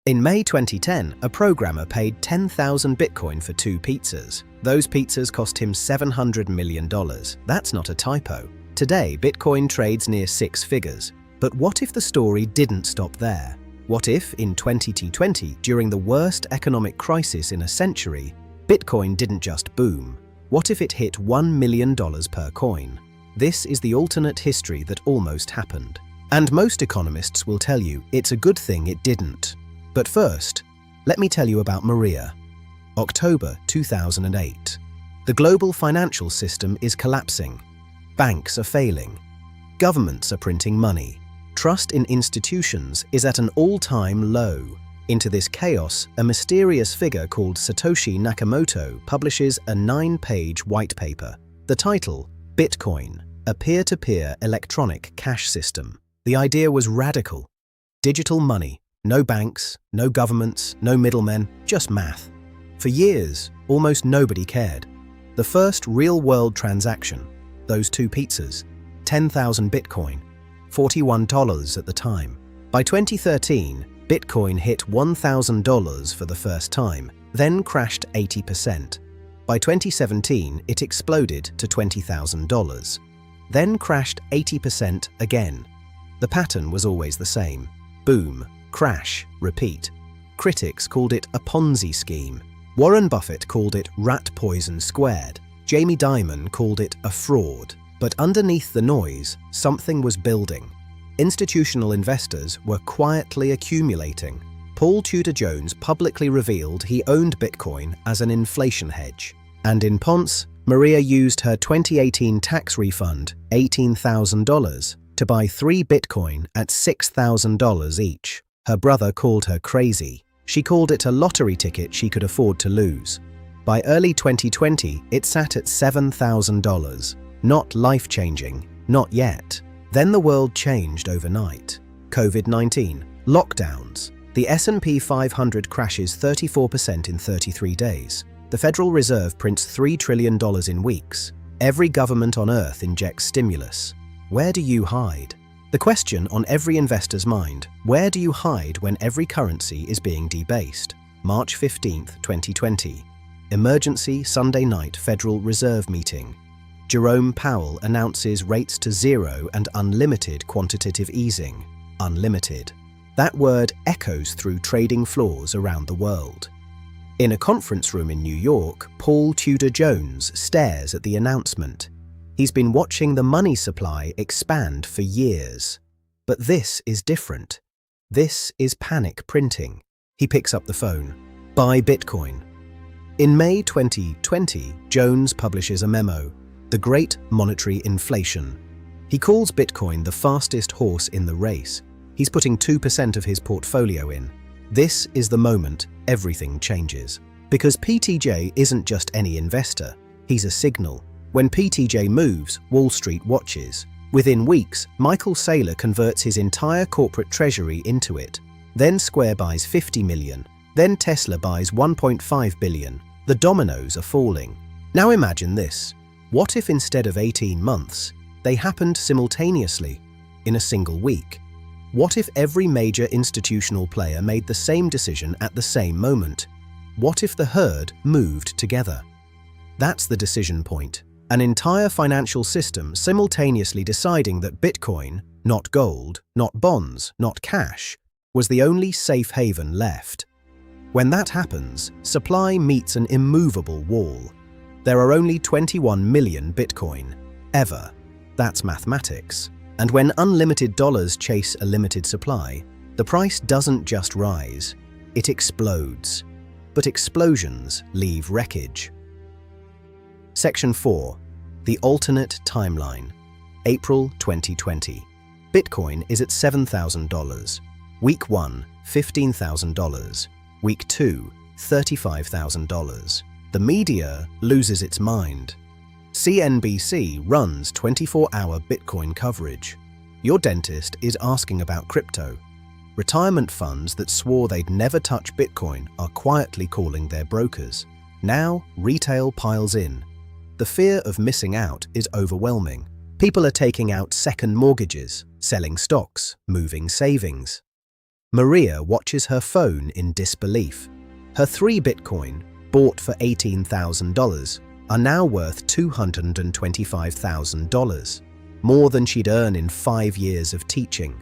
In May 2010, a programmer paid 10,000 Bitcoin for 2 pizzas. Those pizzas cost him $700 million. That's not a typo. Today, Bitcoin trades near 6 figures. But what if the story didn't stop there? What if, in 2020, during the worst economic crisis in a century, Bitcoin didn't just boom? What if it hit $1 million per coin? This is the alternate history that almost happened. And most economists will tell you it's a good thing it didn't. But first, let me tell you about Maria. October 2008. The global financial system is collapsing. Banks are failing. Governments are printing money. Trust in institutions is at an all-time low. Into this chaos, a mysterious figure called Satoshi Nakamoto publishes a 9-page white paper. The title, Bitcoin, a peer-to-peer electronic cash system. The idea was radical. Digital money. No banks, no governments, no middlemen, just math. For years, almost nobody cared. The first real-world transaction, those 2 pizzas, 10,000 Bitcoin, $41 at the time. By 2013, Bitcoin hit $1,000 for the first time, then crashed 80%. By 2017, it exploded to $20,000, then crashed 80% again. The pattern was always the same. Boom. Crash, repeat. Critics called it a Ponzi scheme. Warren Buffett called it rat poison squared. Jamie Dimon called it a fraud. But underneath the noise, something was building. Institutional investors were quietly accumulating. Paul Tudor Jones publicly revealed he owned Bitcoin as an inflation hedge. And in Ponce, Maria used her 2018 tax refund, $18,000, to buy 3 Bitcoin at $6,000 each. Her brother called her crazy. She called it a lottery ticket she could afford to lose. By early 2020, it sat at $7,000. Not life-changing, not yet. Then the world changed overnight. COVID-19, lockdowns. The S&P 500 crashes 34% in 33 days. The Federal Reserve prints $3 trillion in weeks. Every government on Earth injects stimulus. Where do you hide? The question on every investor's mind, where do you hide when every currency is being debased? March 15, 2020. Emergency Sunday night Federal Reserve meeting. Jerome Powell announces rates to 0 and unlimited quantitative easing. Unlimited. That word echoes through trading floors around the world. In a conference room in New York, Paul Tudor Jones stares at the announcement. He's been watching the money supply expand for years. But this is different. This is panic printing. He picks up the phone. Buy Bitcoin. In May 2020, Jones publishes a memo, The Great Monetary Inflation. He calls Bitcoin the fastest horse in the race. He's putting 2% of his portfolio in. This is the moment everything changes. Because PTJ isn't just any investor, he's a signal. When PTJ moves, Wall Street watches. Within weeks, Michael Saylor converts his entire corporate treasury into it. Then Square buys 50 million. Then Tesla buys 1.5 billion. The dominoes are falling. Now imagine this. What if instead of 18 months, they happened simultaneously, in a single week? What if every major institutional player made the same decision at the same moment? What if the herd moved together? That's the decision point. An entire financial system simultaneously deciding that Bitcoin, not gold, not bonds, not cash, was the only safe haven left. When that happens, supply meets an immovable wall. There are only 21 million Bitcoin, ever. That's mathematics. And when unlimited dollars chase a limited supply, the price doesn't just rise, it explodes. But explosions leave wreckage. Section 4. The Alternate Timeline. April 2020. Bitcoin is at $7,000. Week 1, $15,000. Week 2, $35,000. The media loses its mind. CNBC runs 24-hour Bitcoin coverage. Your dentist is asking about crypto. Retirement funds that swore they'd never touch Bitcoin are quietly calling their brokers. Now, retail piles in. The fear of missing out is overwhelming. People are taking out second mortgages, selling stocks, moving savings. Maria watches her phone in disbelief. Her 3 Bitcoin, bought for $18,000, are now worth $225,000, more than she'd earn in 5 years of teaching.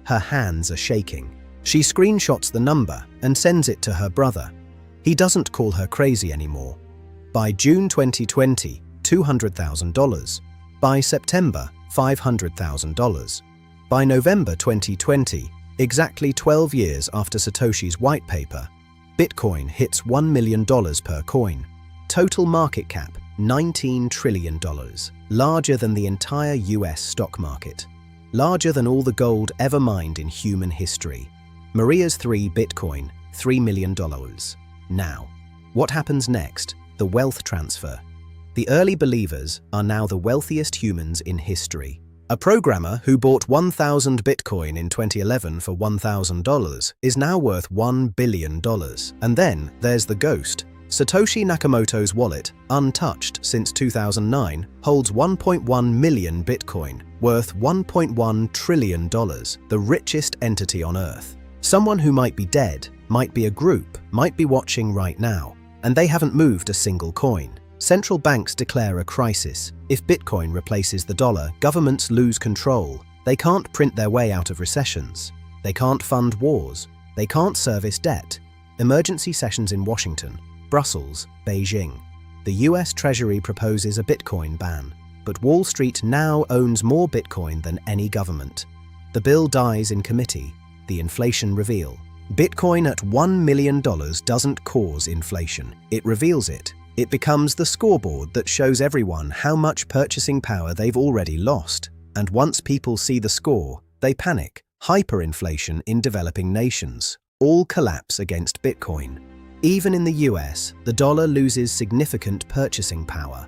Her hands are shaking. She screenshots the number and sends it to her brother. He doesn't call her crazy anymore. By June 2020, $200,000. By September, $500,000. By November 2020, exactly 12 years after Satoshi's white paper, Bitcoin hits $1 million per coin. Total market cap, $19 trillion. Larger than the entire US stock market. Larger than all the gold ever mined in human history. Maria's 3 Bitcoin, $3 million. Now, what happens next? The wealth transfer. The early believers are now the wealthiest humans in history. A programmer who bought 1,000 Bitcoin in 2011 for $1,000 is now worth $1 billion. And then there's the ghost. Satoshi Nakamoto's wallet, untouched since 2009, holds 1.1 million Bitcoin, worth $1.1 trillion, the richest entity on Earth. Someone who might be dead, might be a group, might be watching right now, and they haven't moved a single coin. Central banks declare a crisis. If Bitcoin replaces the dollar, governments lose control. They can't print their way out of recessions. They can't fund wars. They can't service debt. Emergency sessions in Washington, Brussels, Beijing. The US Treasury proposes a Bitcoin ban, but Wall Street now owns more Bitcoin than any government. The bill dies in committee. The inflation reveal. Bitcoin at $1 million doesn't cause inflation. It reveals it. It becomes the scoreboard that shows everyone how much purchasing power they've already lost. And once people see the score, they panic. Hyperinflation in developing nations. All collapse against Bitcoin. Even in the US, the dollar loses significant purchasing power.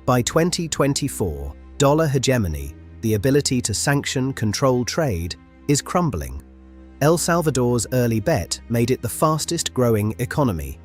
By 2024, dollar hegemony, the ability to sanction, control trade, is crumbling. El Salvador's early bet made it the fastest growing economy.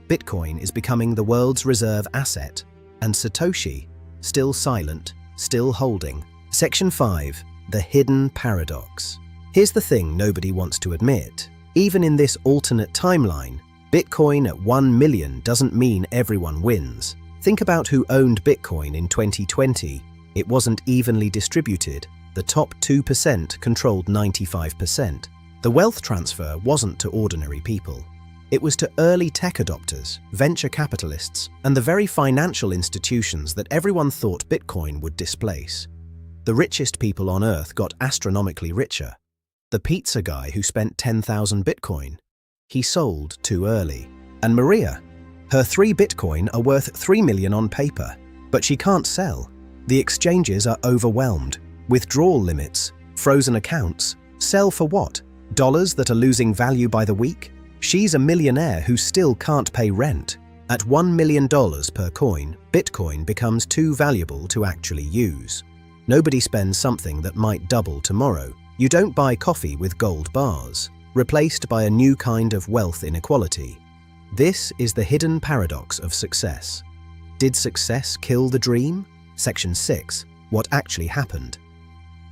Bitcoin is becoming the world's reserve asset, and Satoshi, still silent, still holding. Section 5. The Hidden Paradox. Here's the thing nobody wants to admit. Even in this alternate timeline, Bitcoin at 1 million doesn't mean everyone wins. Think about who owned Bitcoin in 2020. It wasn't evenly distributed. The top 2% controlled 95%. The wealth transfer wasn't to ordinary people. It was to early tech adopters, venture capitalists, and the very financial institutions that everyone thought Bitcoin would displace. The richest people on Earth got astronomically richer. The pizza guy who spent 10,000 Bitcoin, he sold too early. And Maria, her 3 Bitcoin are worth 3 million on paper, but she can't sell. The exchanges are overwhelmed. Withdrawal limits, frozen accounts. Sell for what? Dollars that are losing value by the week? She's a millionaire who still can't pay rent. At $1 million per coin, Bitcoin becomes too valuable to actually use. Nobody spends something that might double tomorrow. You don't buy coffee with gold bars, replaced by a new kind of wealth inequality. This is the hidden paradox of success. Did success kill the dream? Section 6. What actually happened?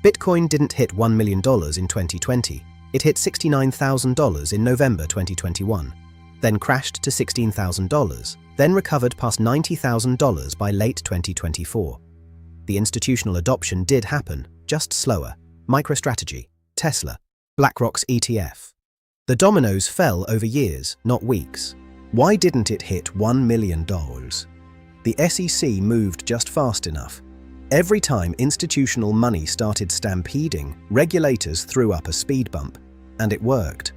Bitcoin didn't hit $1 million in 2020. It hit $69,000 in November 2021, then crashed to $16,000, then recovered past $90,000 by late 2024. The institutional adoption did happen, just slower. MicroStrategy, Tesla, BlackRock's ETF. The dominoes fell over years, not weeks. Why didn't it hit $1 million? The SEC moved just fast enough. Every time institutional money started stampeding, regulators threw up a speed bump, and it worked.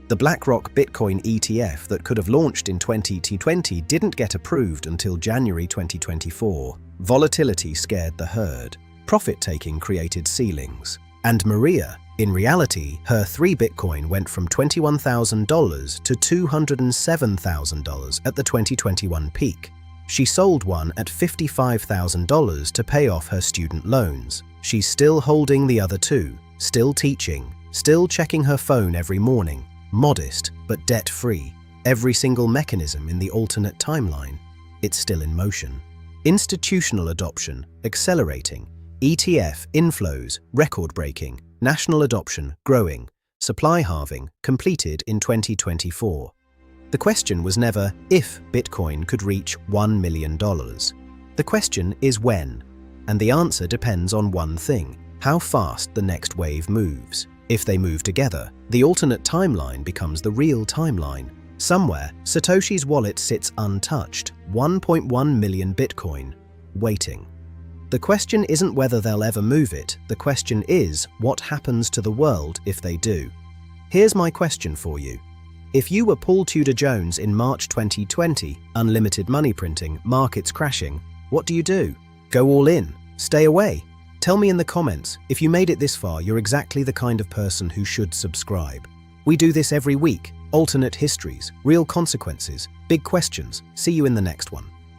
The BlackRock Bitcoin ETF that could have launched in 2020 didn't get approved until January 2024. Volatility scared the herd. Profit-taking created ceilings. And Maria, in reality, her 3 Bitcoin went from $21,000 to $207,000 at the 2021 peak. She sold one at $55,000 to pay off her student loans. She's still holding the other 2, still teaching, still checking her phone every morning, modest but debt-free. Every single mechanism in the alternate timeline, it's still in motion. Institutional adoption, accelerating. ETF inflows, record-breaking. National adoption, growing. supply halving completed in 2024. The question was never if Bitcoin could reach $1 million. The question is when, and the answer depends on one thing: how fast the next wave moves. If they move together, the alternate timeline becomes the real timeline. Somewhere, Satoshi's wallet sits untouched, 1.1 million Bitcoin, waiting. The question isn't whether they'll ever move it, the question is what happens to the world if they do. Here's my question for you. If you were Paul Tudor Jones in March 2020, unlimited money printing, markets crashing, what do? Go all in? Stay away? Tell me in the comments. If you made it this far, you're exactly the kind of person who should subscribe. We do this every week. Alternate histories, real consequences, big questions. See you in the next one.